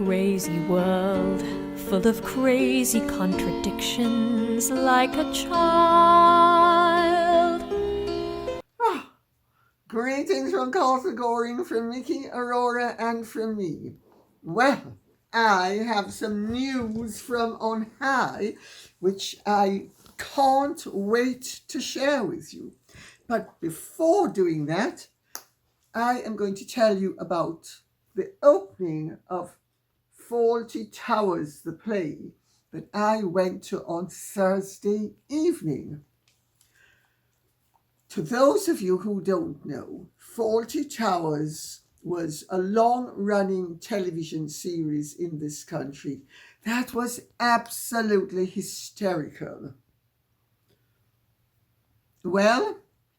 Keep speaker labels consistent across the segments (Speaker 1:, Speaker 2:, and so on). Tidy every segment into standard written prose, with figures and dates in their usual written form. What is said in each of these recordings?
Speaker 1: crazy world, full of crazy contradictions, like a child.
Speaker 2: Greetings from Castle Goring, from Mickey, Aurora, and from me. Well, I have some news from on high, which I can't wait to share with you. But before doing that, I am going to tell you about the opening of Faulty Towers, the play that I went to on Thursday evening. To those of you who don't know, Faulty Towers was a long-running television series in this country that was absolutely hysterical. Well,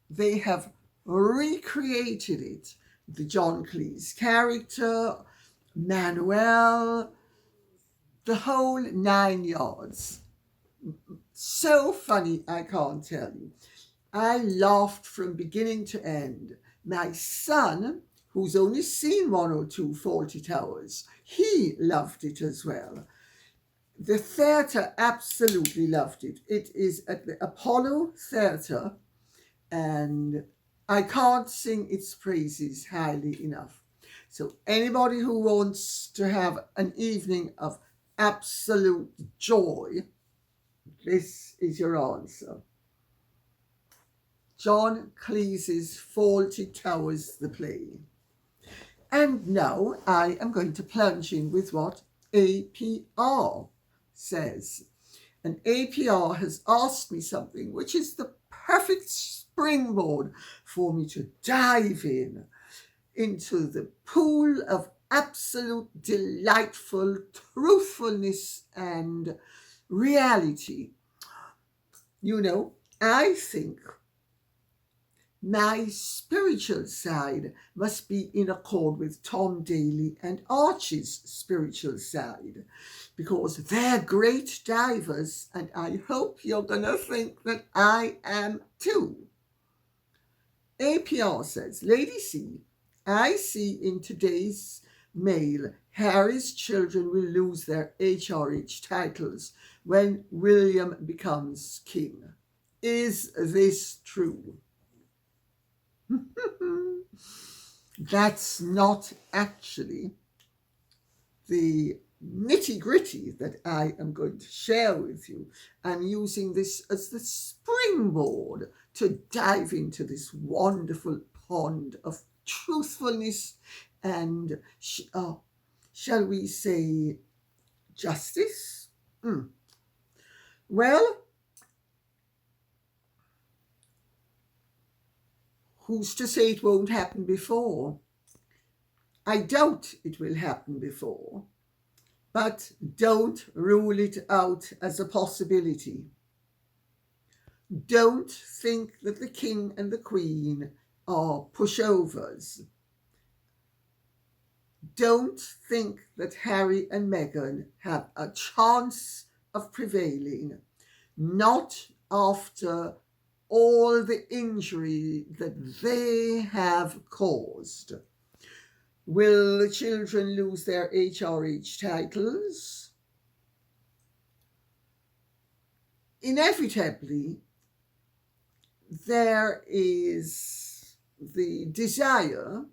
Speaker 2: they have recreated it. The John Cleese character, Manuel, the whole 9 yards. So funny, I can't tell you. I laughed from beginning to end. My son, who's only seen one or two Faulty Towers, he loved it as well. The theatre absolutely loved it. It is at the Apollo Theatre, and I can't sing its praises highly enough. So anybody who wants to have an evening of absolute joy, this is your answer. John Cleese's Faulty Towers, the play. And now I am going to plunge in with what APR says. And APR has asked me something which is the perfect springboard for me to dive into the pool of absolute delightful truthfulness and reality. You know, I think my spiritual side must be in accord with Tom Daly and Archie's spiritual side, because they're great divers, and I hope you're going to think that I am too. APR says, Lady C, I see in today's mail Harry's children will lose their HRH titles when William becomes king. Is this true? That's not actually the nitty-gritty that I am going to share with you. I'm using this as the springboard to dive into this wonderful pond of truthfulness and, shall we say, justice? Well, who's to say it won't happen before? I doubt it will happen before, but don't rule it out as a possibility. Don't think that the King and the Queen are pushovers. Don't think that Harry and Meghan have a chance of prevailing, not after all the injury that they have caused. Will the children lose their HRH titles? Inevitably, there is the desire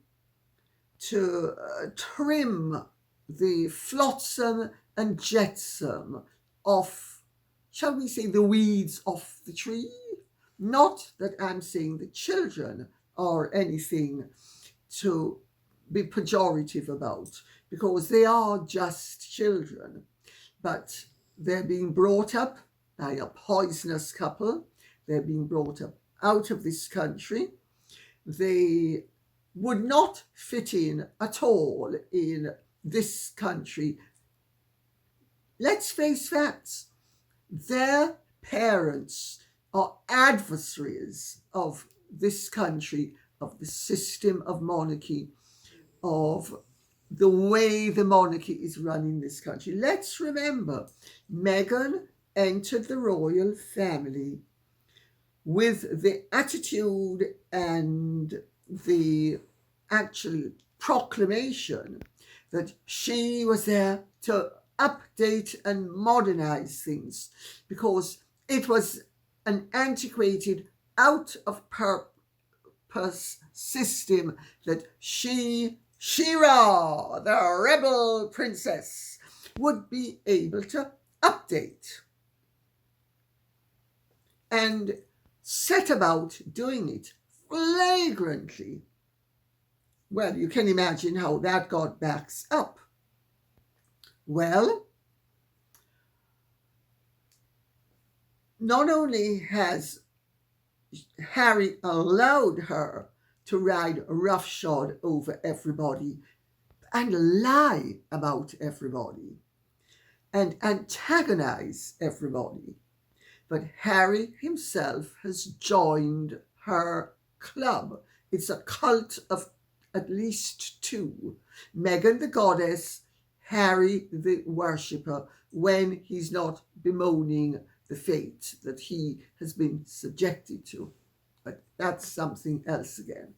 Speaker 2: to trim the flotsam and jetsam off, shall we say, the weeds off the tree. Not that I'm saying the children are anything to be pejorative about, because they are just children, but they're being brought up by a poisonous couple. They're being brought up out of this country. They would not fit in at all in this country. Let's face facts. Their parents are adversaries of this country, of the system of monarchy, of the way the monarchy is run in this country. Let's remember, Meghan entered the royal family with the attitude and the actual proclamation that she was there to update and modernize things because it was an antiquated, out of purpose system that Shira, the rebel princess, would be able to update and set about doing it flagrantly. Well, you can imagine how that got backs up. Well, not only has Harry allowed her to ride roughshod over everybody and lie about everybody and antagonize everybody, but Harry himself has joined her club. It's a cult of at least two: Meghan the goddess, Harry the worshipper, when he's not bemoaning the fate that he has been subjected to. But that's something else again.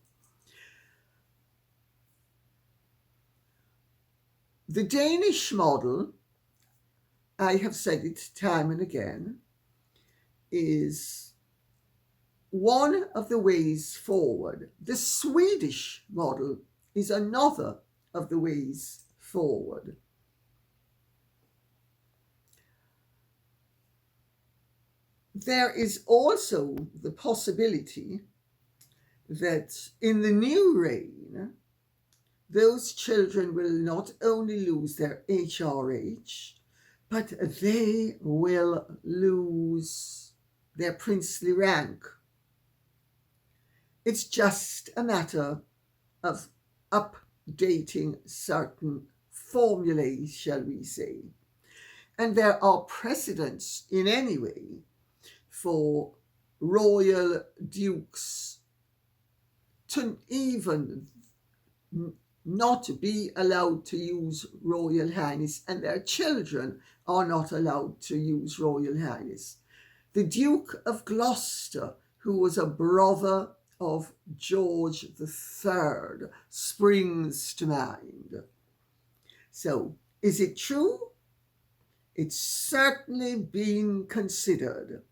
Speaker 2: The Danish model, I have said it time and again, is one of the ways forward. The Swedish model is another of the ways forward. There is also the possibility that in the new reign, those children will not only lose their HRH, but they will lose their princely rank. It's just a matter of updating certain formulae, shall we say. And there are precedents in any way for royal dukes to even not be allowed to use Royal Highness, and their children are not allowed to use Royal Highness. The Duke of Gloucester, who was a brother of George III, springs to mind. So, is it true? It's certainly been considered.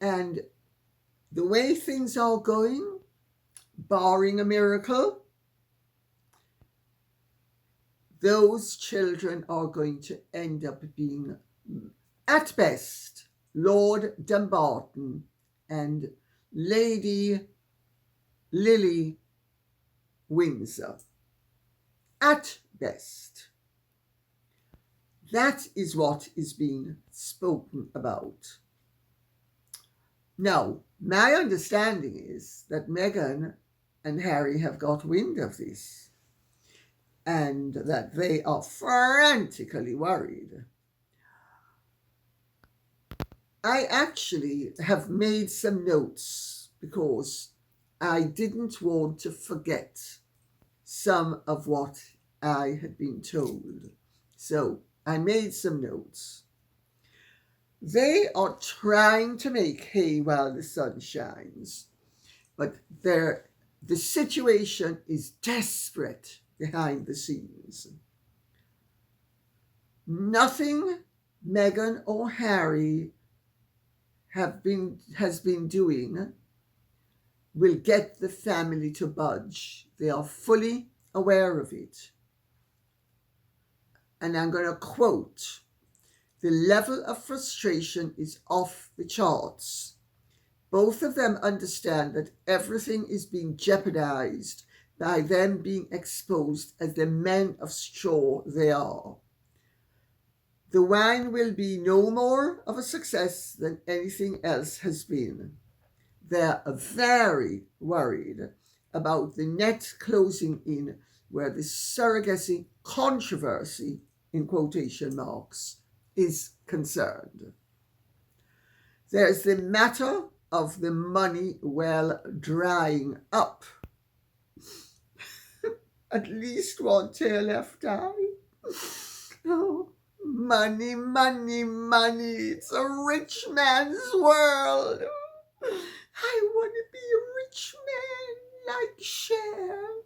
Speaker 2: And the way things are going, barring a miracle, those children are going to end up being, at best, Lord Dumbarton and Lady Lily Windsor. At best. That is what is being spoken about. Now, my understanding is that Meghan and Harry have got wind of this and that they are frantically worried. I actually have made some notes because I didn't want to forget some of what I had been told. So I made some notes. They are trying to make hay while the sun shines, but the situation is desperate behind the scenes. Nothing Meghan or Harry has been doing will get the family to budge. They are fully aware of it. And I'm going to quote, "The level of frustration is off the charts. Both of them understand that everything is being jeopardized by them being exposed as the men of straw they are. The wine will be no more of a success than anything else has been. They're very worried about the net closing in where the surrogacy controversy, in quotation marks, is concerned. There's the matter of the money well drying up. At least one tail left eye. Oh, money, money, money. It's a rich man's world. I want to be a rich man like Cher.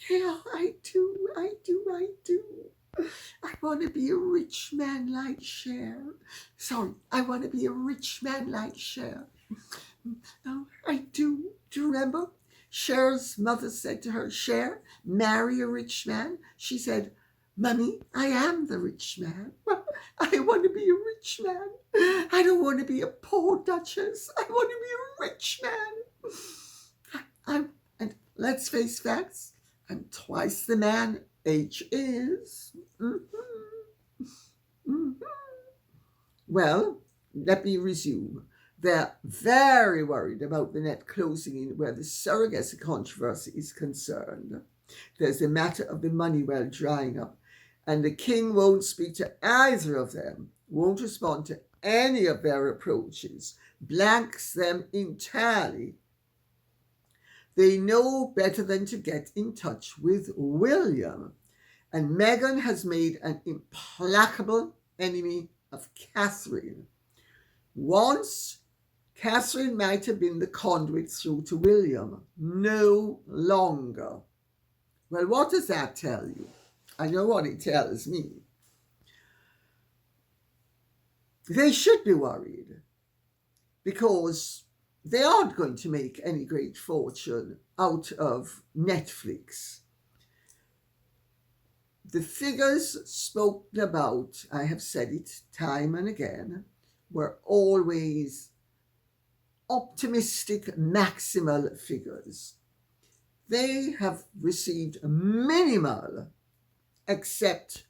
Speaker 2: Yeah, I do. I want to be a rich man like Cher. Sorry, I want to be a rich man like Cher. Oh, I do. Do you remember? Cher's mother said to her, Cher, marry a rich man. She said, Mummy, I am the rich man. I want to be a rich man. I don't want to be a poor duchess. I want to be a rich man. And let's face facts, I'm twice the man H is. Well, let me resume. They're very worried about the net closing in where the surrogacy controversy is concerned. There's the matter of the money well drying up, and the king won't speak to either of them, won't respond to any of their approaches, blanks them entirely. They know better than to get in touch with William, and Meghan has made an implacable enemy of Catherine. Once, Catherine might have been the conduit through to William, no longer. Well, what does that tell you? I know what it tells me. They should be worried because they aren't going to make any great fortune out of Netflix. The figures spoken about, I have said it time and again, were always optimistic maximal figures. They have received minimal, except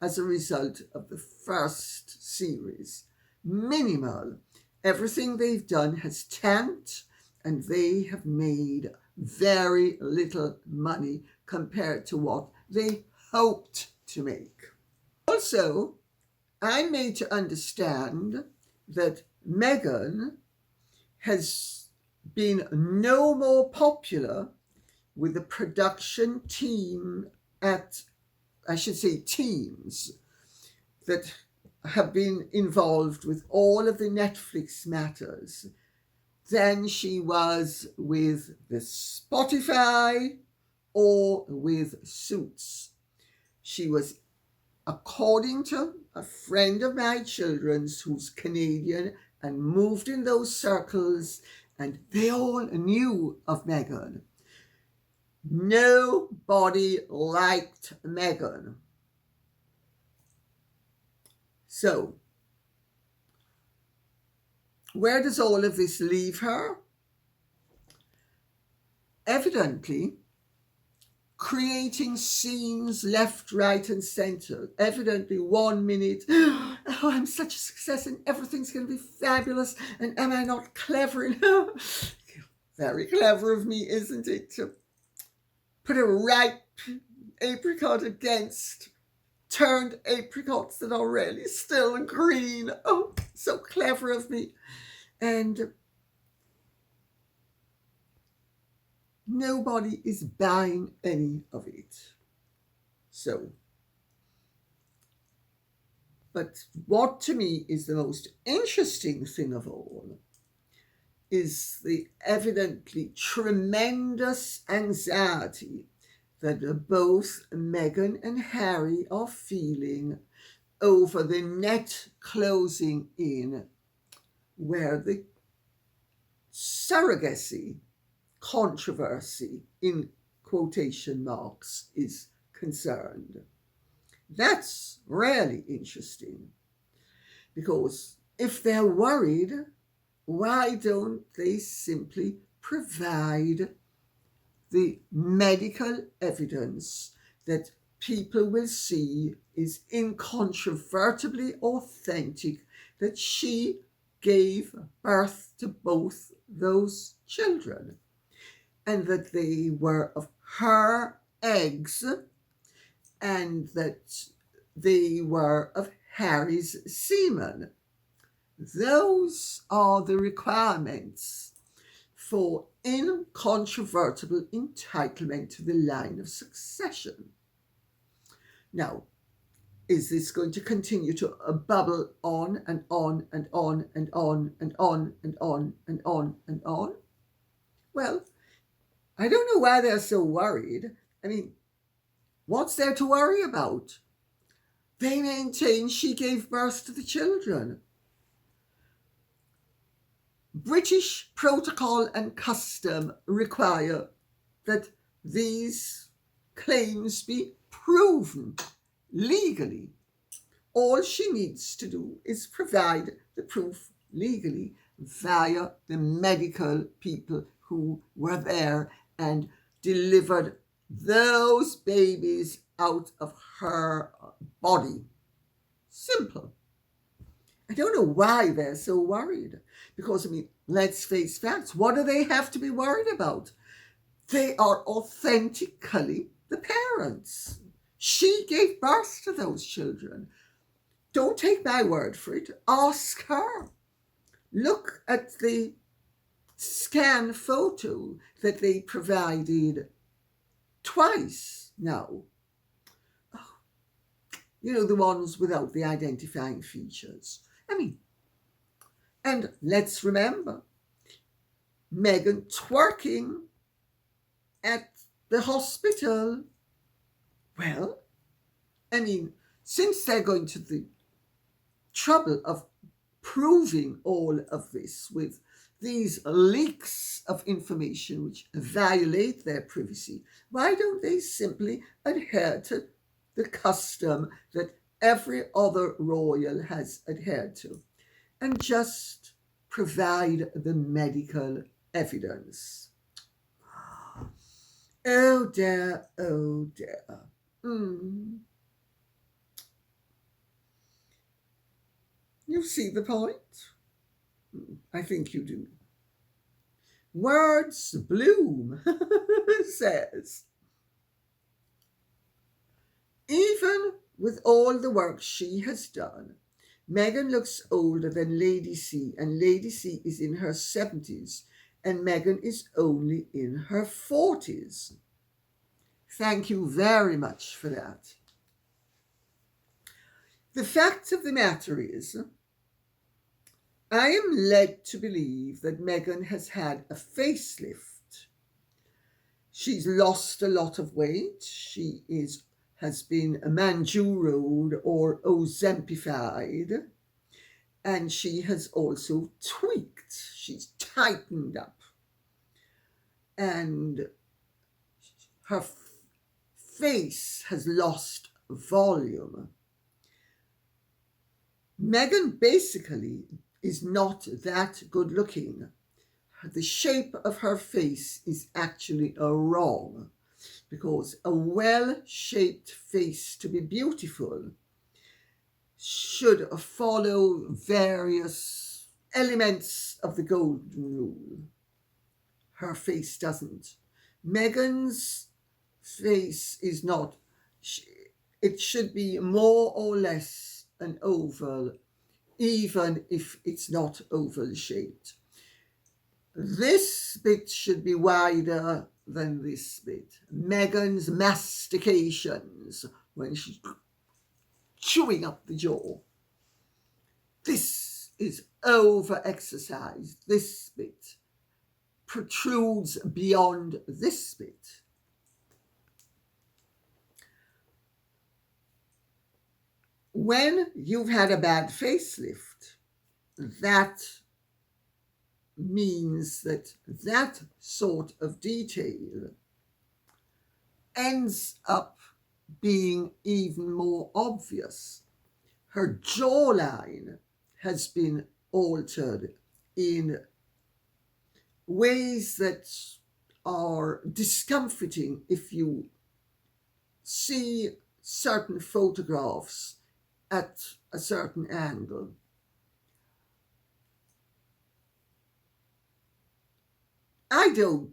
Speaker 2: as a result of the first series. Minimal. Everything they've done has tanked, and they have made very little money compared to what they hoped to make. Also, I'm made to understand that Meghan has been no more popular with the production team teams that have been involved with all of the Netflix matters than she was with the Spotify or with Suits. She was, according to a friend of my children's who's Canadian and moved in those circles, and they all knew of Meghan. Nobody liked Meghan. So, where does all of this leave her? Evidently, creating scenes left, right, and centre. Evidently, 1 minute, oh, I'm such a success and everything's going to be fabulous, and am I not clever enough? Very clever of me, isn't it, to put a ripe apricot against turned apricots that are really still green. Oh, so clever of me. And nobody is buying any of it. So, but what to me is the most interesting thing of all is the evidently tremendous anxiety that both Meghan and Harry are feeling over the net closing in where the surrogacy controversy, in quotation marks, is concerned. That's really interesting, because if they're worried, why don't they simply provide the medical evidence that people will see is incontrovertibly authentic, that she gave birth to both those children, and that they were of her eggs, and that they were of Harry's semen. Those are the requirements for incontrovertible entitlement to the line of succession. Now, is this going to continue to bubble on and on and on and on and on and on and on and on? Well, I don't know why they're so worried. I mean, What's there to worry about? They maintain she gave birth to the children. British protocol and custom require that these claims be proven legally. All she needs to do is provide the proof legally via the medical people who were there and delivered those babies out of her body. Simple. I don't know why they're so worried. Because, let's face facts. What do they have to be worried about? They are authentically the parents. She gave birth to those children. Don't take my word for it. Ask her. Look at the scan photo that they provided twice now. The ones without the identifying features. And let's remember, Meghan twerking at the hospital. Well, since they're going to the trouble of proving all of this with these leaks of information which violate their privacy, why don't they simply adhere to the custom that every other royal has adhered to and just provide the medical evidence? Oh dear, oh dear. You see the point? I think you do. Words Bloom says, even with all the work she has done, Meghan looks older than Lady C, and Lady C is in her 70s, and Meghan is only in her 40s. Thank you very much for that. The fact of the matter is, I am led to believe that Meghan has had a facelift. She's lost a lot of weight. She has been manjuroed or ozempified, and she has also tweaked. She's tightened up, and her face has lost volume. Meghan basically is not that good looking. The shape of her face is actually wrong, because a well-shaped face to be beautiful should follow various elements of the golden rule. Her face doesn't. Meghan's face is not. It should be more or less an oval, even if it's not oval shaped. This bit should be wider than this bit. Meghan's mastications when she's chewing up the jaw. This is over-exercised. This bit protrudes beyond this bit. When you've had a bad facelift, that means that that sort of detail ends up being even more obvious. Her jawline has been altered in ways that are discomforting if you see certain photographs at a certain angle. I don't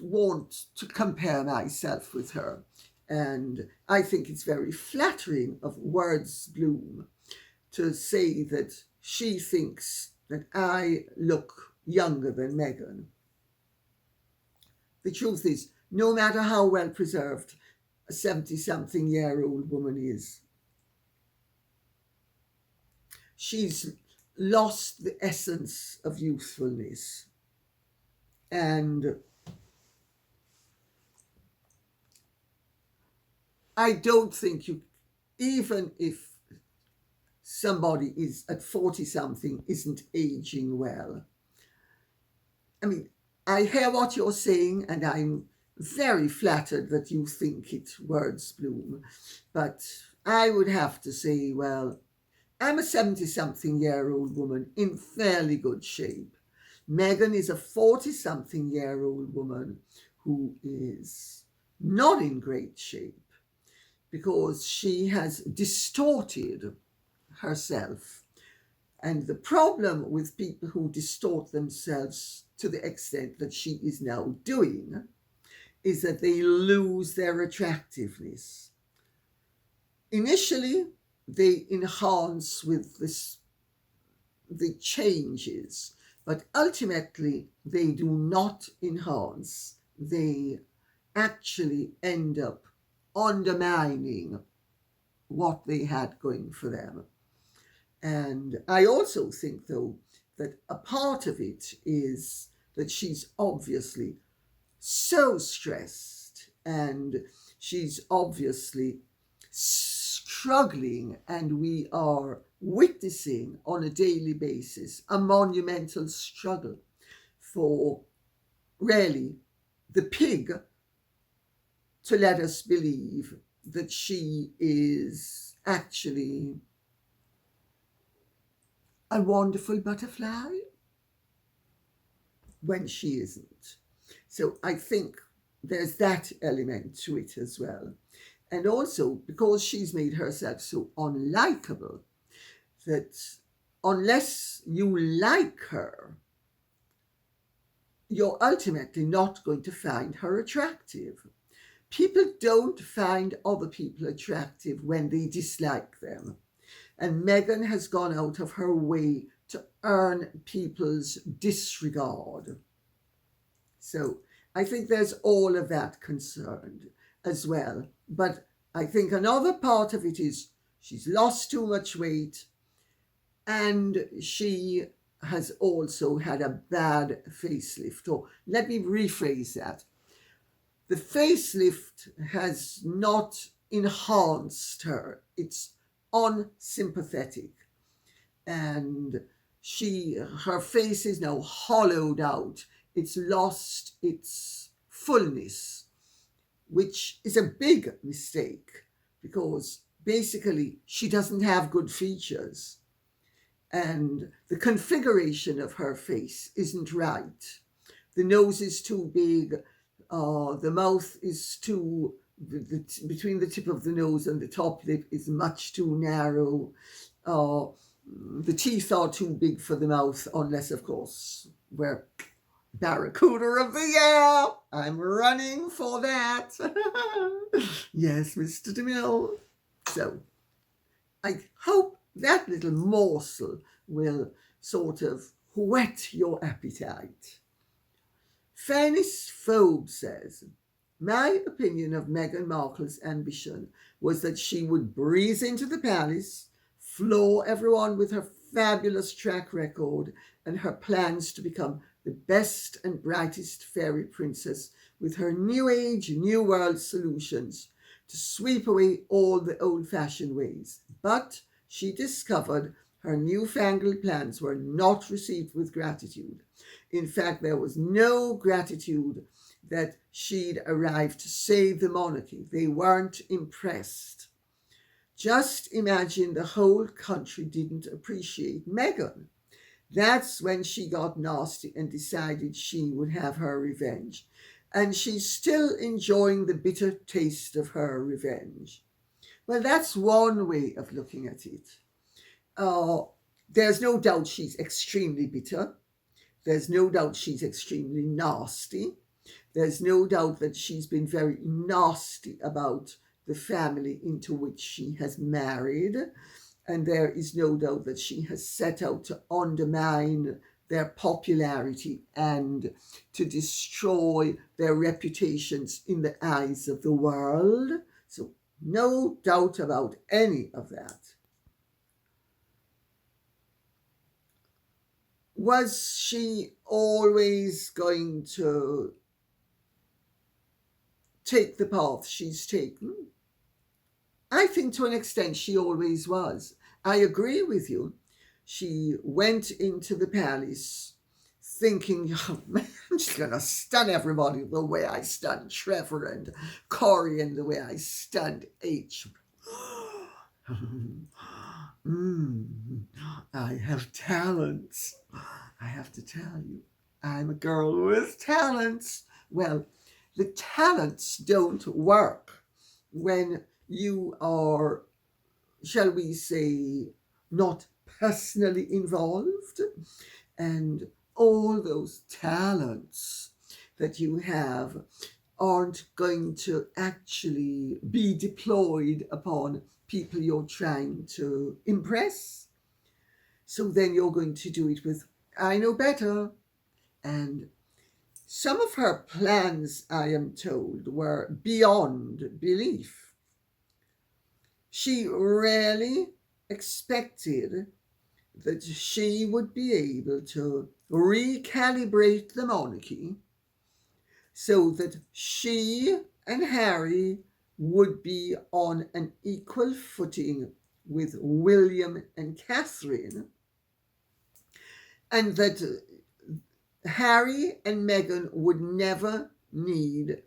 Speaker 2: want to compare myself with her, and I think it's very flattering of Words Bloom to say that she thinks that I look younger than Meghan. The truth is, no matter how well preserved a 70-something-year-old woman is, she's lost the essence of youthfulness. And I don't think you, even if somebody is at 40 something, isn't aging well. I mean, I hear what you're saying, and I'm very flattered that you think it words bloom. But I would have to say, well, I'm a 70 something year old woman in fairly good shape. Meghan is a 40 something year old woman who is not in great shape because she has distorted herself. And the problem with people who distort themselves to the extent that she is now doing is that they lose their attractiveness. Initially, they enhance with the changes, but ultimately they do not enhance. They actually end up undermining what they had going for them. And I also think, though, that a part of it is that she's obviously so stressed and she's obviously struggling, and we are witnessing on a daily basis a monumental struggle for really the pig to let us believe that she is actually a wonderful butterfly when she isn't. So I think there's that element to it as well. And also because she's made herself so unlikable that unless you like her, you're ultimately not going to find her attractive. People don't find other people attractive when they dislike them. And Meghan has gone out of her way to earn people's disregard. So I think there's all of that concerned as well. But I think another part of it is she's lost too much weight, and she has also had a bad facelift. Or let me rephrase that. The facelift has not enhanced her. It's unsympathetic. And her face is now hollowed out. It's lost its fullness, which is a big mistake because basically she doesn't have good features. And the configuration of her face isn't right. The nose is too big. The mouth is too, between the tip of the nose and the top lip is much too narrow. The teeth are too big for the mouth, unless, of course, we're Barracuda of the Year. I'm running for that. Yes, Mr. DeMille. So I hope that little morsel will sort of whet your appetite. Fairness Phobe says, my opinion of Meghan Markle's ambition was that she would breeze into the palace, floor everyone with her fabulous track record and her plans to become the best and brightest fairy princess with her new age, new world solutions to sweep away all the old-fashioned ways. But she discovered her newfangled plans were not received with gratitude. In fact, there was no gratitude that she'd arrived to save the monarchy. They weren't impressed. Just imagine the whole country didn't appreciate Meghan. That's when she got nasty and decided she would have her revenge. And she's still enjoying the bitter taste of her revenge. Well, that's one way of looking at it. There's no doubt she's extremely bitter. There's no doubt she's extremely nasty. There's no doubt that she's been very nasty about the family into which she has married. And there is no doubt that she has set out to undermine their popularity and to destroy their reputations in the eyes of the world. So no doubt about any of that. Was she always going to take the path she's taken? I think to an extent she always was. I agree with you. She went into the palace thinking, oh, man, I'm just going to stun everybody the way I stunned Trevor and Corey and the way I stunned H. I have talents. I have to tell you, I'm a girl with talents. Well, the talents don't work when you are, shall we say, not personally involved, and all those talents that you have aren't going to actually be deployed upon people you're trying to impress. So then you're going to do it with, I know better. And some of her plans, I am told, were beyond belief. She really expected that she would be able to recalibrate the monarchy so that she and Harry would be on an equal footing with William and Catherine, and that Harry and Meghan would never need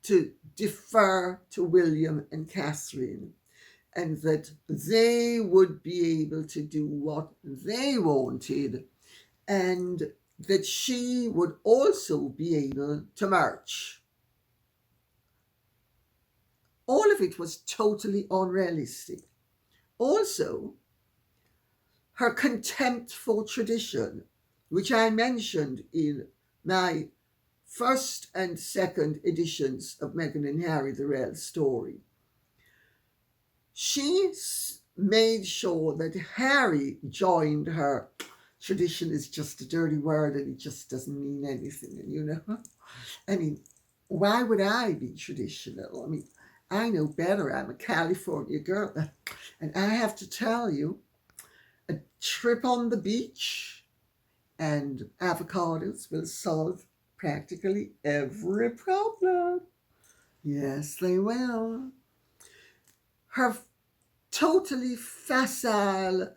Speaker 2: to defer to William and Catherine, and that they would be able to do what they wanted, and that she would also be able to march. All of it was totally unrealistic. Also, her contempt for tradition, which I mentioned in my first and second editions of Meghan and Harry, the real story. She made sure that Harry joined her. Tradition is just a dirty word and it just doesn't mean anything. And I mean, why would I be traditional? I mean, I know better. I'm a California girl. And I have to tell you, a trip on the beach and avocados will solve practically every problem. Yes, they will. Her totally facile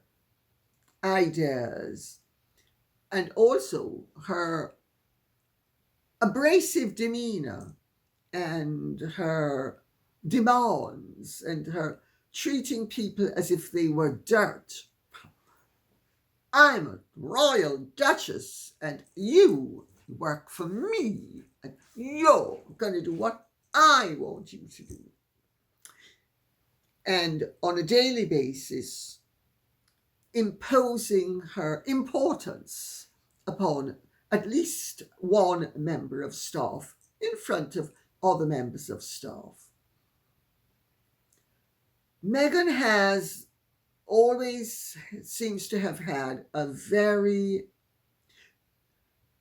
Speaker 2: ideas and also her abrasive demeanor and her demands and her treating people as if they were dirt. I'm a royal duchess and you work for me and you're going to do what I want you to do. And on a daily basis, imposing her importance upon at least one member of staff in front of other members of staff. Meghan has always seems to have had a very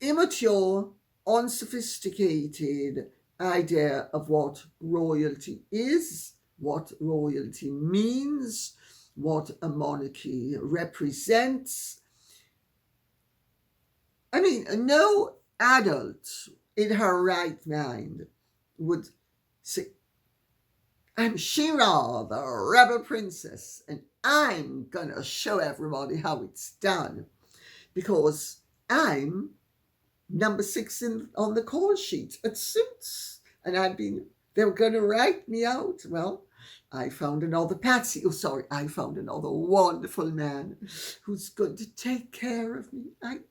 Speaker 2: immature, unsophisticated idea of what royalty is, what royalty means, what a monarchy represents. I mean, no adult in her right mind would say, I'm Shira, the rebel princess, and I'm gonna show everybody how it's done because I'm number 6 on the call sheet at Suits, and they were gonna write me out. Well, I found another Patsy. Oh, sorry, I found another wonderful man who's going to take care of me. I'm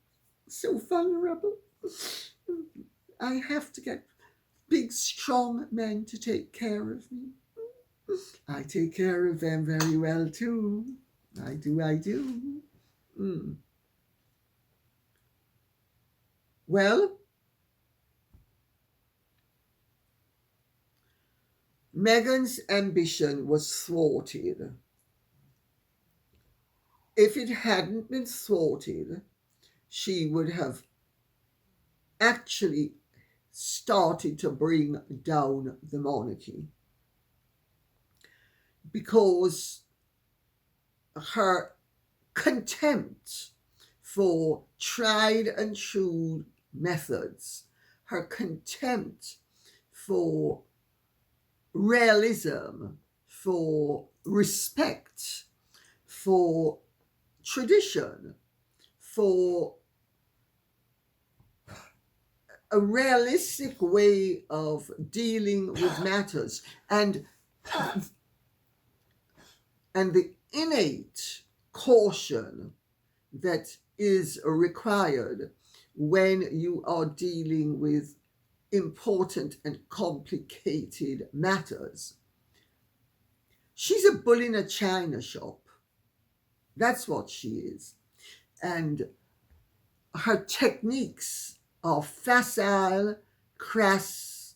Speaker 2: so vulnerable. I have to get big, strong men to take care of me. I take care of them very well too. I do. Well, Meghan's ambition was thwarted. If it hadn't been thwarted, she would have actually started to bring down the monarchy, because her contempt for tried and true methods, her contempt for realism, for respect, for tradition, for a realistic way of dealing with matters, and the innate caution that is required when you are dealing with important and complicated matters. She's a bull in a china shop. That's what she is. And her techniques are facile, crass,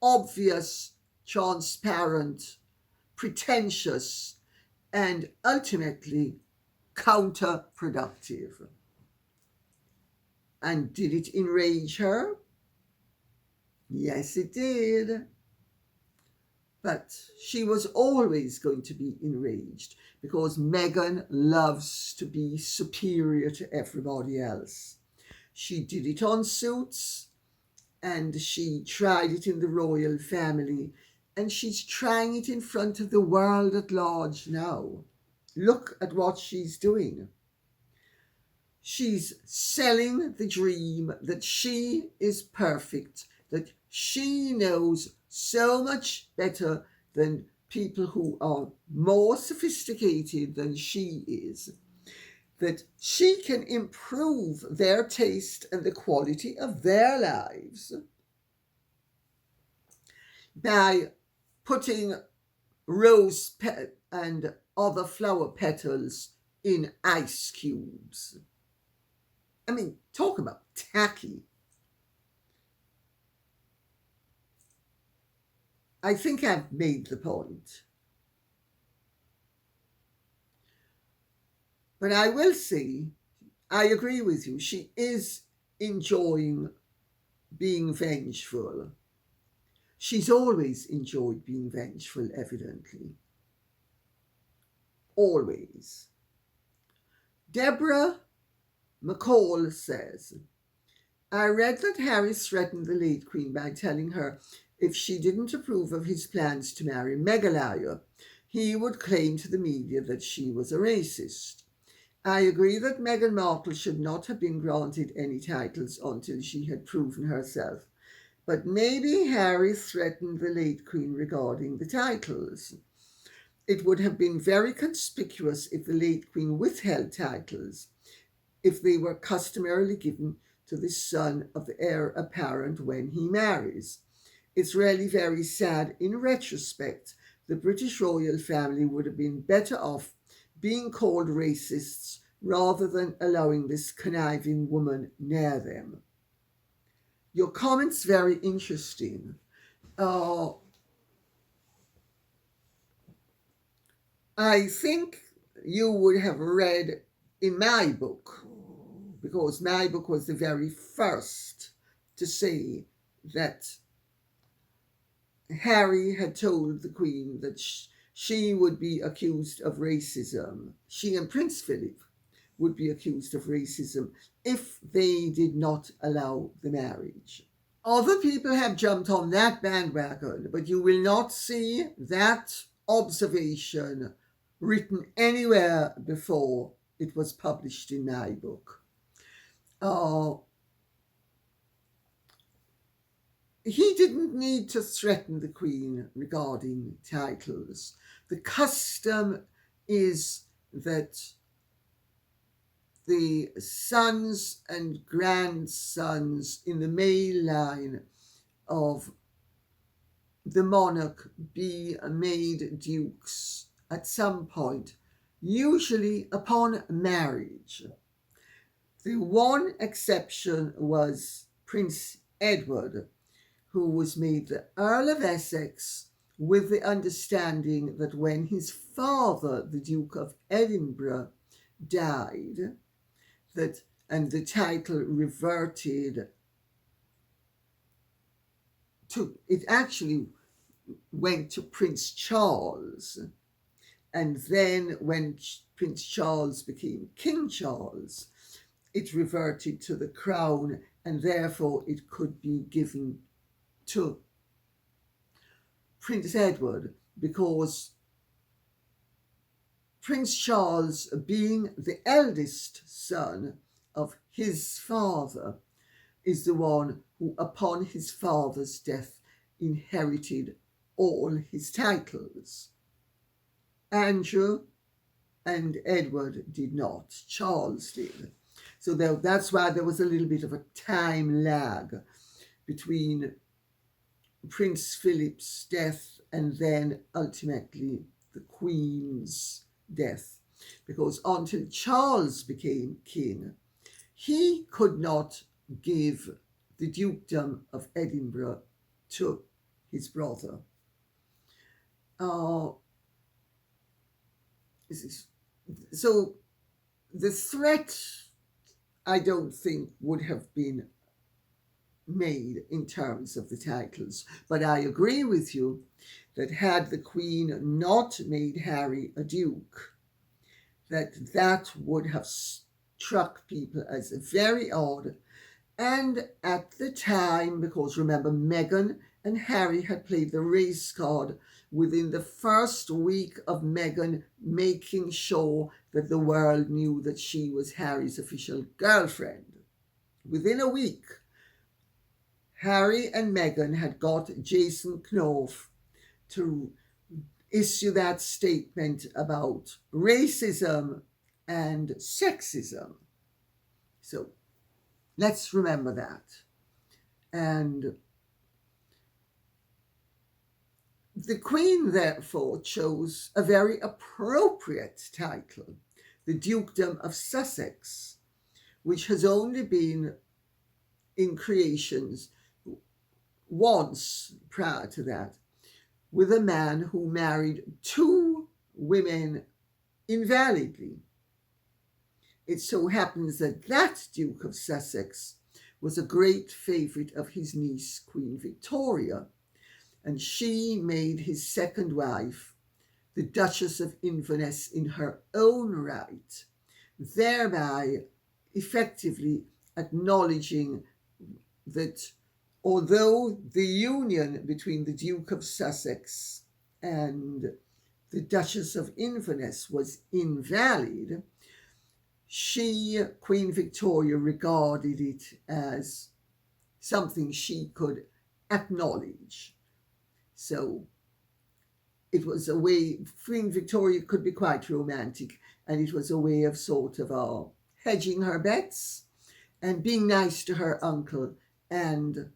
Speaker 2: obvious, transparent, pretentious, and ultimately counterproductive. And did it enrage her? Yes, it did. But she was always going to be enraged because Meghan loves to be superior to everybody else. She did it on Suits, and she tried it in the royal family, and she's trying it in front of the world at large now. Look at what she's doing. She's selling the dream that she is perfect, that she knows so much better than people who are more sophisticated than she is, that she can improve their taste and the quality of their lives by putting rose and other flower petals in ice cubes. I mean, talk about tacky. I think I've made the point. But I will say, I agree with you, she is enjoying being vengeful. She's always enjoyed being vengeful, evidently. Always. Deborah McCall says, I read that Harry threatened the late Queen by telling her if she didn't approve of his plans to marry Meghan, he would claim to the media that she was a racist. I agree that Meghan Markle should not have been granted any titles until she had proven herself. But maybe Harry threatened the late Queen regarding the titles. It would have been very conspicuous if the late Queen withheld titles, if they were customarily given to the son of the heir apparent when he marries. It's really very sad. In retrospect, the British royal family would have been better off being called racists rather than allowing this conniving woman near them. Your comment's very interesting. I think you would have read in my book, because my book was the very first to say that Harry had told the Queen that she would be accused of racism. She and Prince Philip would be accused of racism if they did not allow the marriage. Other people have jumped on that bandwagon, but you will not see that observation written anywhere before it was published in my book. He didn't need to threaten the Queen regarding titles. The custom is that the sons and grandsons in the male line of the monarch be made dukes at some point, usually upon marriage. The one exception was Prince Edward, who was made the Earl of Essex with the understanding that when his father, the Duke of Edinburgh, died, and the title reverted to, it actually went to Prince Charles. And then when Prince Charles became King Charles, it reverted to the crown, and therefore it could be given to Prince Edward. because Prince Charles, being the eldest son of his father, is the one who, upon his father's death, inherited all his titles. Andrew and Edward did not. Charles did. So that's why there was a little bit of a time lag between Prince Philip's death and then ultimately the Queen's death. Because until Charles became king, he could not give the dukedom of Edinburgh to his brother. So the threat, I don't think, would have been made in terms of the titles. But I agree with you that had the Queen not made Harry a duke, that would have struck people as very odd. And at the time, because remember, Meghan and Harry had played the race card within the first week of Meghan making sure that the world knew that she was Harry's official girlfriend. Within a week, Harry and Meghan had got Jason Knopf to issue that statement about racism and sexism. So let's remember that. And the Queen, therefore, chose a very appropriate title, the Dukedom of Sussex, which has only been in creations once prior to that, with a man who married 2 women invalidly. It so happens that that Duke of Sussex was a great favourite of his niece, Queen Victoria, and she made his second wife the Duchess of Inverness in her own right, thereby effectively acknowledging that although the union between the Duke of Sussex and the Duchess of Inverness was invalid, she, Queen Victoria, regarded it as something she could acknowledge. So it was a way, Queen Victoria could be quite romantic, and it was a way of sort of hedging her bets and being nice to her uncle and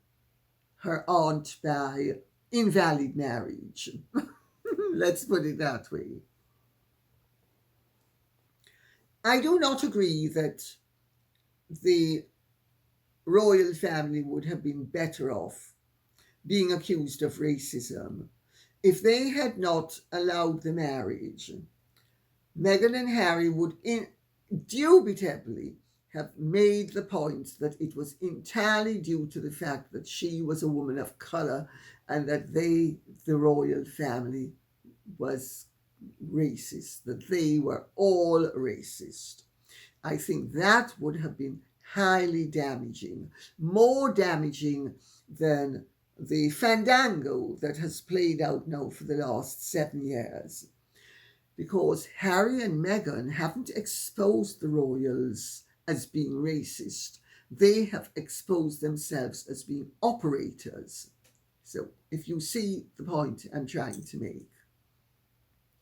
Speaker 2: her aunt by invalid marriage. Let's put it that way. I do not agree that the royal family would have been better off being accused of racism if they had not allowed the marriage. Meghan and Harry would indubitably have made the point that it was entirely due to the fact that she was a woman of colour and that the royal family, was racist, that they were all racist. I think that would have been highly damaging, more damaging than the fandango that has played out now for the last 7 years. Because Harry and Meghan haven't exposed the royals as being racist. They have exposed themselves as being operators. So if you see the point I'm trying to make.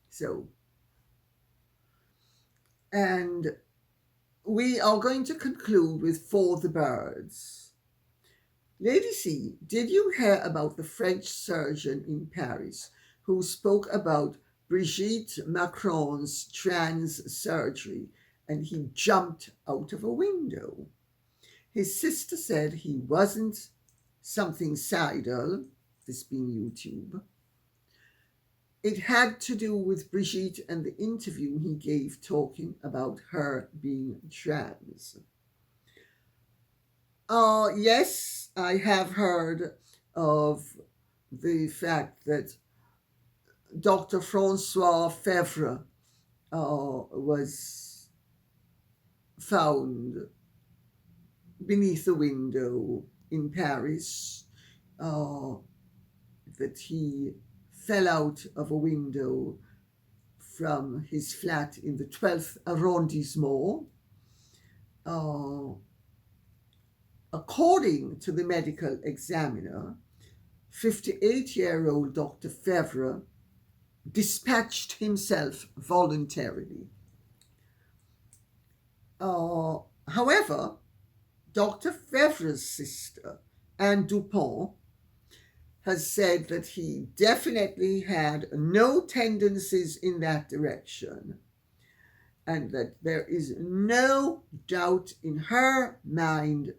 Speaker 2: So, and we are going to conclude with For the Birds. Lady C, did you hear about the French surgeon in Paris who spoke about Brigitte Macron's trans surgery and he jumped out of a window? His sister said he wasn't something sidle, this being YouTube. It had to do with Brigitte and the interview he gave talking about her being trans. Yes, I have heard of the fact that Dr. Francois Fevre was found beneath a window in Paris, that he fell out of a window from his flat in the 12th arrondissement. According to the medical examiner, 58-year-old Dr. Fevre dispatched himself voluntarily. However, Dr. Fevre's sister, Anne Dupont, has said that he definitely had no tendencies in that direction, and that there is no doubt in her mind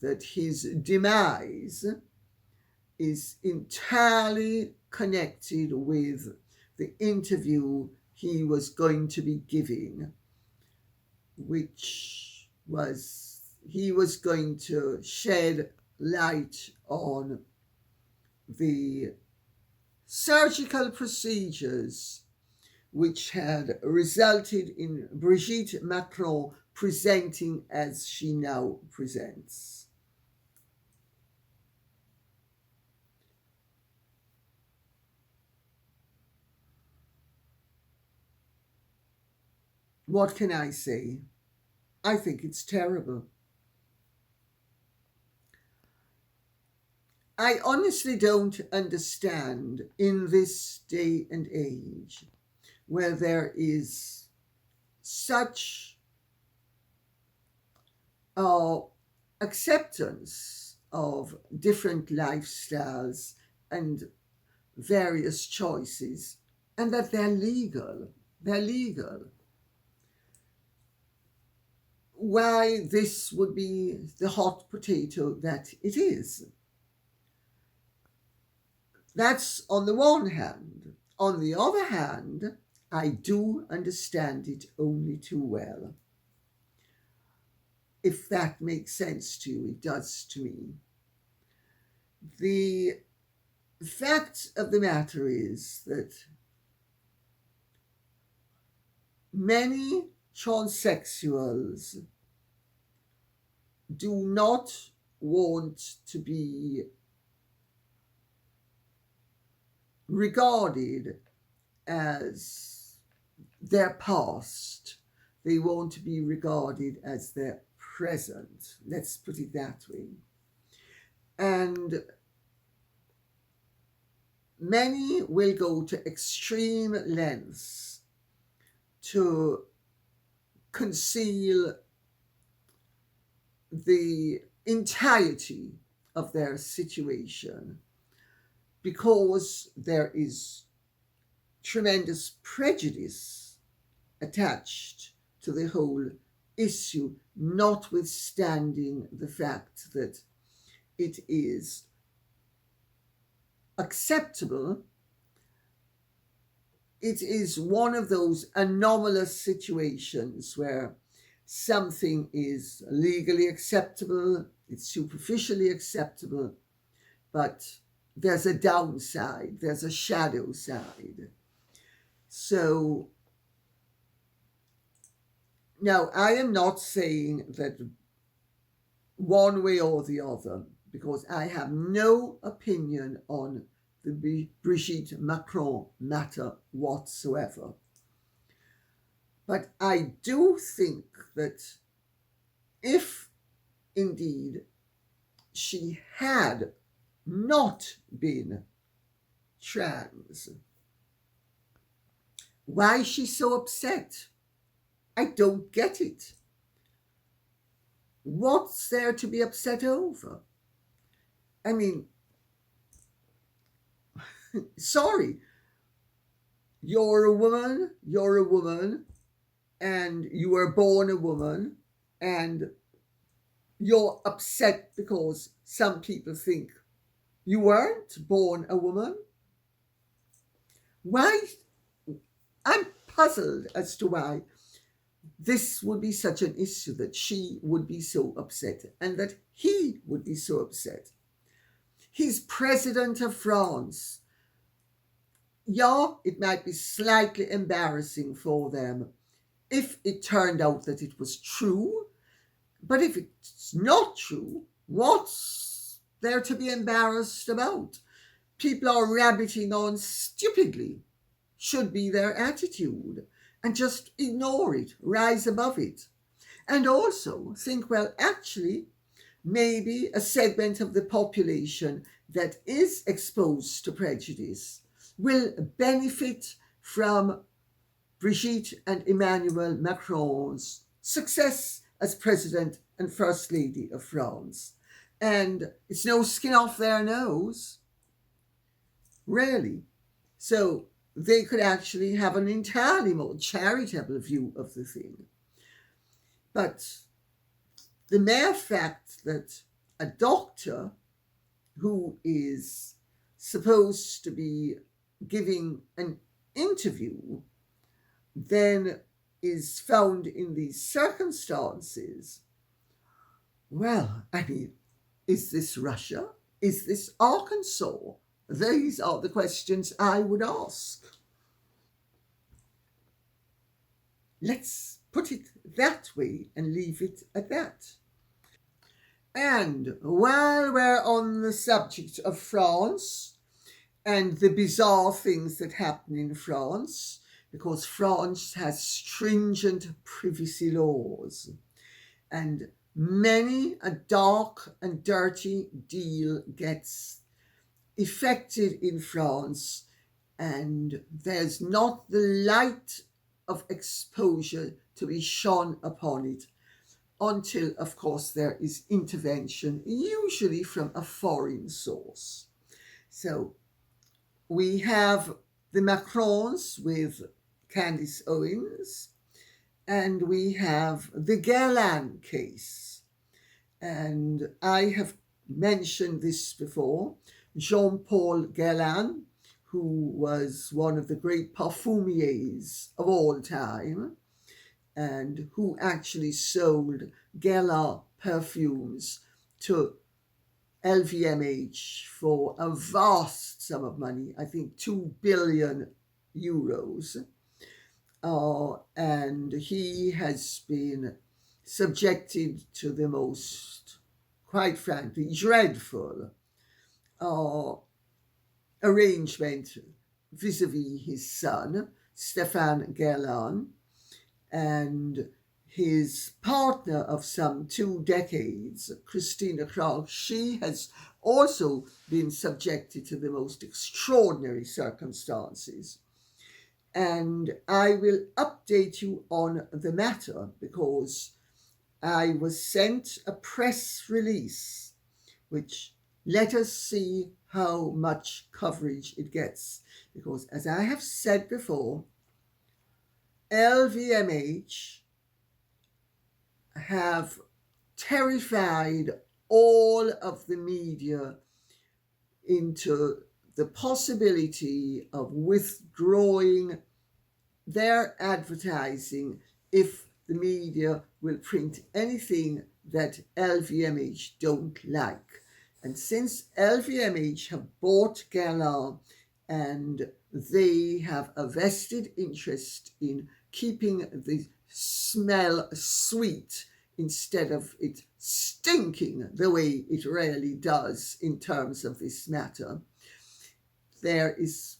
Speaker 2: that his demise is entirely connected with the interview he was going to be giving, which was he was going to shed light on the surgical procedures which had resulted in Brigitte Macron presenting as she now presents. What can I say? I think it's terrible. I honestly don't understand in this day and age where there is such acceptance of different lifestyles and various choices, and that they're legal. They're legal. Why this would be the hot potato that it is. That's on the one hand. On the other hand, I do understand it only too well. If that makes sense to you, it does to me. The fact of the matter is that many transsexuals do not want to be regarded as their past. They want to be regarded as their present. Let's put it that way. And many will go to extreme lengths to conceal the entirety of their situation, because there is tremendous prejudice attached to the whole issue, notwithstanding the fact that it is acceptable. It is one of those anomalous situations where something is legally acceptable, it's superficially acceptable, but there's a downside, there's a shadow side. So now I am not saying that one way or the other, because I have no opinion on the Brigitte Macron matter whatsoever. But I do think that if indeed she had not been trans, why is she so upset? I don't get it. What's there to be upset over? I mean, sorry, you're a woman, and you were born a woman, and you're upset because some people think you weren't born a woman. Why? I'm puzzled as to why this would be such an issue, that she would be so upset and that he would be so upset. He's president of France. Yeah, it might be slightly embarrassing for them if it turned out that it was true, but if it's not true, what's there to be embarrassed about? people are rabbiting on stupidly should be their attitude, and just ignore it, rise above it. And also think, well, actually, maybe a segment of the population that is exposed to prejudice will benefit from Brigitte and Emmanuel Macron's success as President and First Lady of France. And it's no skin off their nose, really. So they could actually have an entirely more charitable view of the thing. But the mere fact that a doctor who is supposed to be giving an interview then is found in these circumstances, well, I mean, is this Russia? Is this Arkansas? These are the questions I would ask. Let's put it that way and leave it at that. And while we're on the subject of France and the bizarre things that happen in France, because France has stringent privacy laws, and many a dark and dirty deal gets effected in France, and there's not the light of exposure to be shone upon it until, of course, there is intervention, usually from a foreign source. So we have the Macrons with Candace Owens, and we have the Guerlain case. And I have mentioned this before. Jean-Paul Guerlain, who was one of the great parfumiers of all time, and who actually sold Guerlain perfumes to LVMH for a vast sum of money, I think 2 billion euros. And he has been subjected to the most, quite frankly, dreadful arrangement vis-a-vis his son, Stéphane Guerlain, and his partner of some 2 decades, Christina Krag. She has also been subjected to the most extraordinary circumstances. And I will update you on the matter because I was sent a press release, which let us see how much coverage it gets. Because as I have said before, LVMH have terrified all of the media into the possibility of withdrawing their advertising if the media will print anything that LVMH don't like. And since LVMH have bought Guerlain and they have a vested interest in keeping the smell sweet instead of it stinking the way it really does in terms of this matter, there is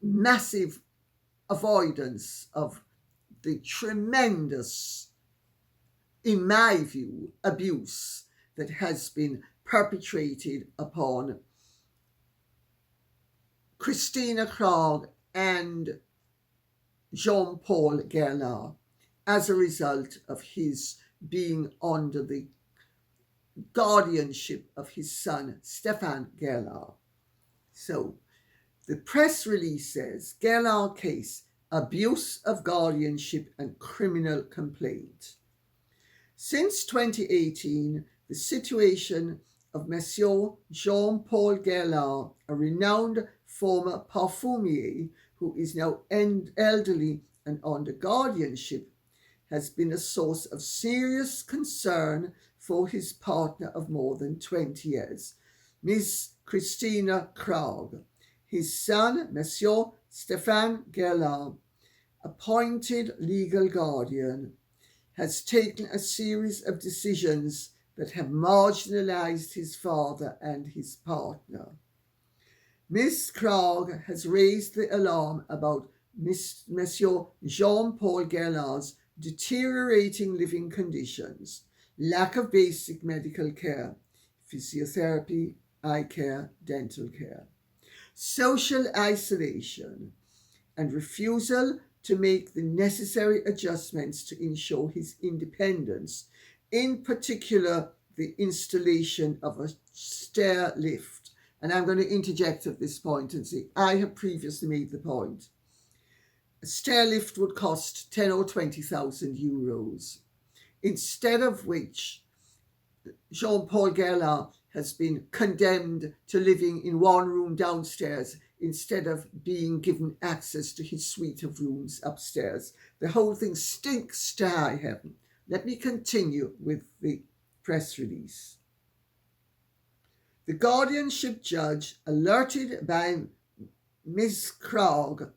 Speaker 2: massive avoidance of the tremendous, in my view, abuse that has been perpetrated upon Christina Krag and Jean-Paul Guerlain as a result of his being under the guardianship of his son, Stéphane Guerlain. So, the press release says, Guerlain case, abuse of guardianship and criminal complaint. Since 2018, the situation of Monsieur Jean-Paul Guerlain, a renowned former parfumier who is now elderly and under guardianship, has been a source of serious concern for his partner of more than 20 years, Miss Christina Krag. His son, Monsieur Stéphane Guerlain, appointed legal guardian, has taken a series of decisions that have marginalized his father and his partner. Miss Krog has raised the alarm about Monsieur Jean-Paul Guerlain's deteriorating living conditions, lack of basic medical care, physiotherapy, eye care, dental care, social isolation, and refusal to make the necessary adjustments to ensure his independence, in particular, the installation of a stair lift. And I'm going to interject at this point and say, I have previously made the point. A stair lift would cost 10 or 20,000 euros, instead of which Jean-Paul Guerlain has been condemned to living in one room downstairs instead of being given access to his suite of rooms upstairs. The whole thing stinks to high heaven. Let me continue with the press release. The guardianship judge, alerted by Ms. Krog,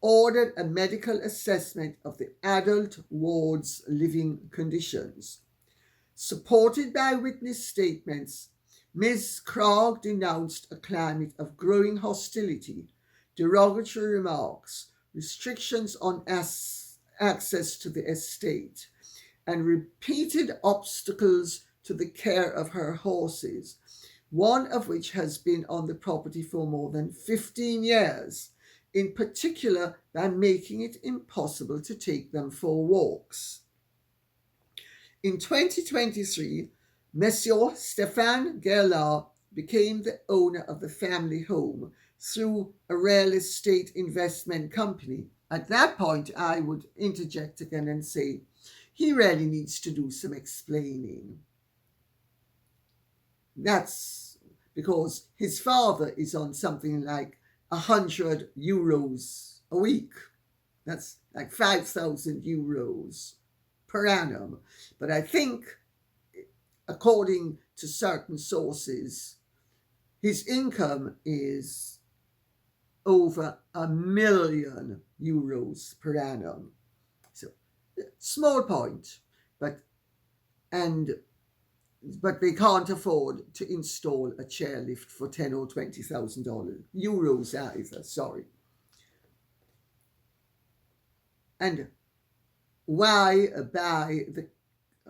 Speaker 2: ordered a medical assessment of the adult ward's living conditions. Supported by witness statements, Ms. Krog denounced a climate of growing hostility, derogatory remarks, restrictions on access to the estate, and repeated obstacles to the care of her horses, one of which has been on the property for more than 15 years, in particular by making it impossible to take them for walks. In 2023, Monsieur Stéphane Guerlain became the owner of the family home through a real estate investment company. At that point, I would interject again and say, he really needs to do some explaining. That's because his father is on something like 100 euros a week. That's like 5,000 euros per annum. But I think, according to certain sources, his income is over €1 million per annum. So, small point, but they can't afford to install a chairlift for $10,000 or $20,000 euros either. Sorry. And why buy the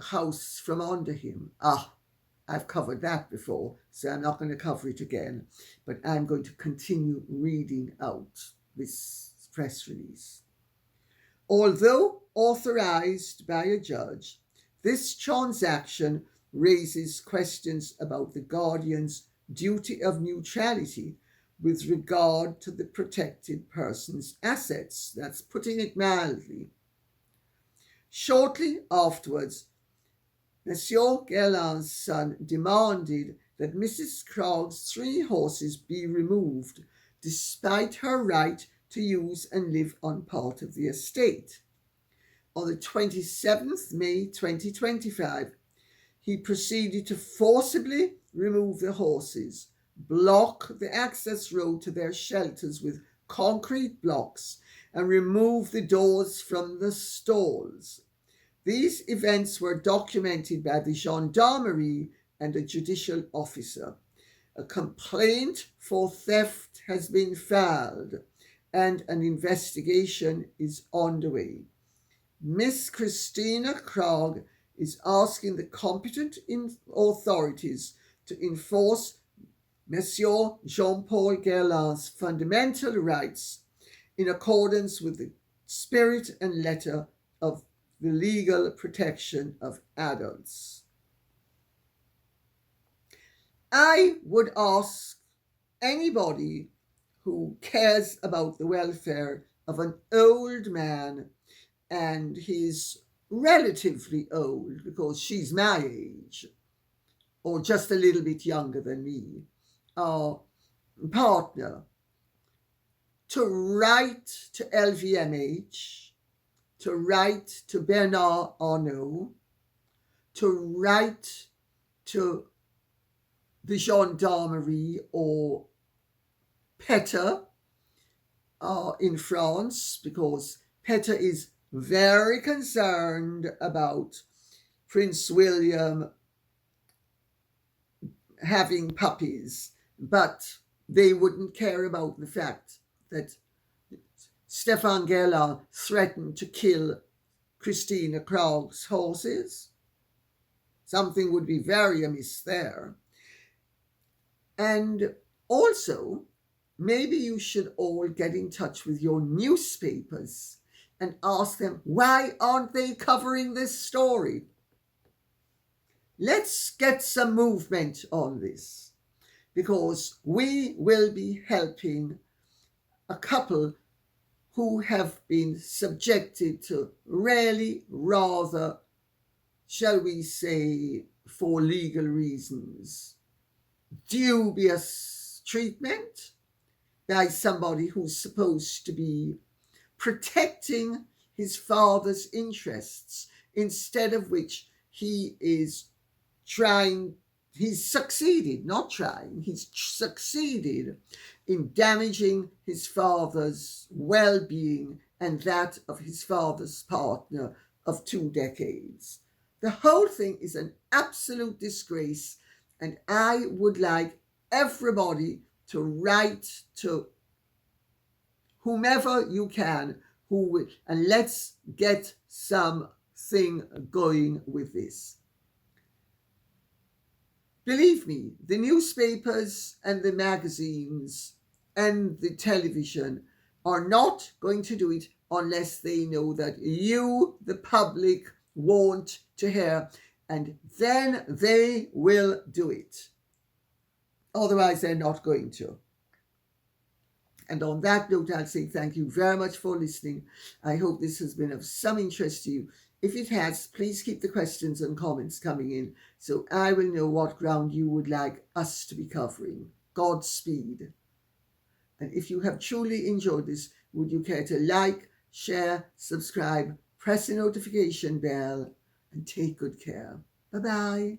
Speaker 2: house from under him? I've covered that before, so I'm not going to cover it again, but I'm going to continue reading out this press release. Although authorized by a judge, this transaction raises questions about the guardian's duty of neutrality with regard to the protected person's assets. That's putting it mildly. Shortly afterwards, Monsieur Guerlain's son demanded that Mrs. Krog's 3 horses be removed, despite her right to use and live on part of the estate. On the 27th May 2025, he proceeded to forcibly remove the horses, block the access road to their shelters with concrete blocks, and remove the doors from the stalls. These events were documented by the gendarmerie and a judicial officer. A complaint for theft has been filed, and an investigation is underway. Miss Christina Krog is asking the competent authorities to enforce Monsieur Jean-Paul Guerlain's fundamental rights in accordance with the spirit and letter of the legal protection of adults. I would ask anybody who cares about the welfare of an old man, and he's relatively old because she's my age, or just a little bit younger than me, our partner, to write to LVMH, to write to Bernard Arnault, to write to the gendarmerie or PETA in France, because PETA is very concerned about Prince William having puppies, but they wouldn't care about the fact that Stefan Guerlain threatened to kill Christina Krog's horses. Something would be very amiss there. And also, maybe you should all get in touch with your newspapers and ask them, why aren't they covering this story? Let's get some movement on this, because we will be helping a couple who have been subjected to really rather, shall we say, for legal reasons, dubious treatment by somebody who's supposed to be protecting his father's interests, instead of which he is he's succeeded in damaging his father's well-being and that of his father's partner of 2 decades. The whole thing is an absolute disgrace, and I would like everybody to write to whomever you can, and let's get something going with this. Believe me, the newspapers and the magazines and the television are not going to do it unless they know that you, the public, want to hear, and then they will do it. Otherwise, they're not going to. And on that note, I'll say thank you very much for listening. I hope this has been of some interest to you. If it has, please keep the questions and comments coming in so I will know what ground you would like us to be covering. Godspeed. And if you have truly enjoyed this, would you care to like, share, subscribe, press the notification bell, and take good care. Bye-bye.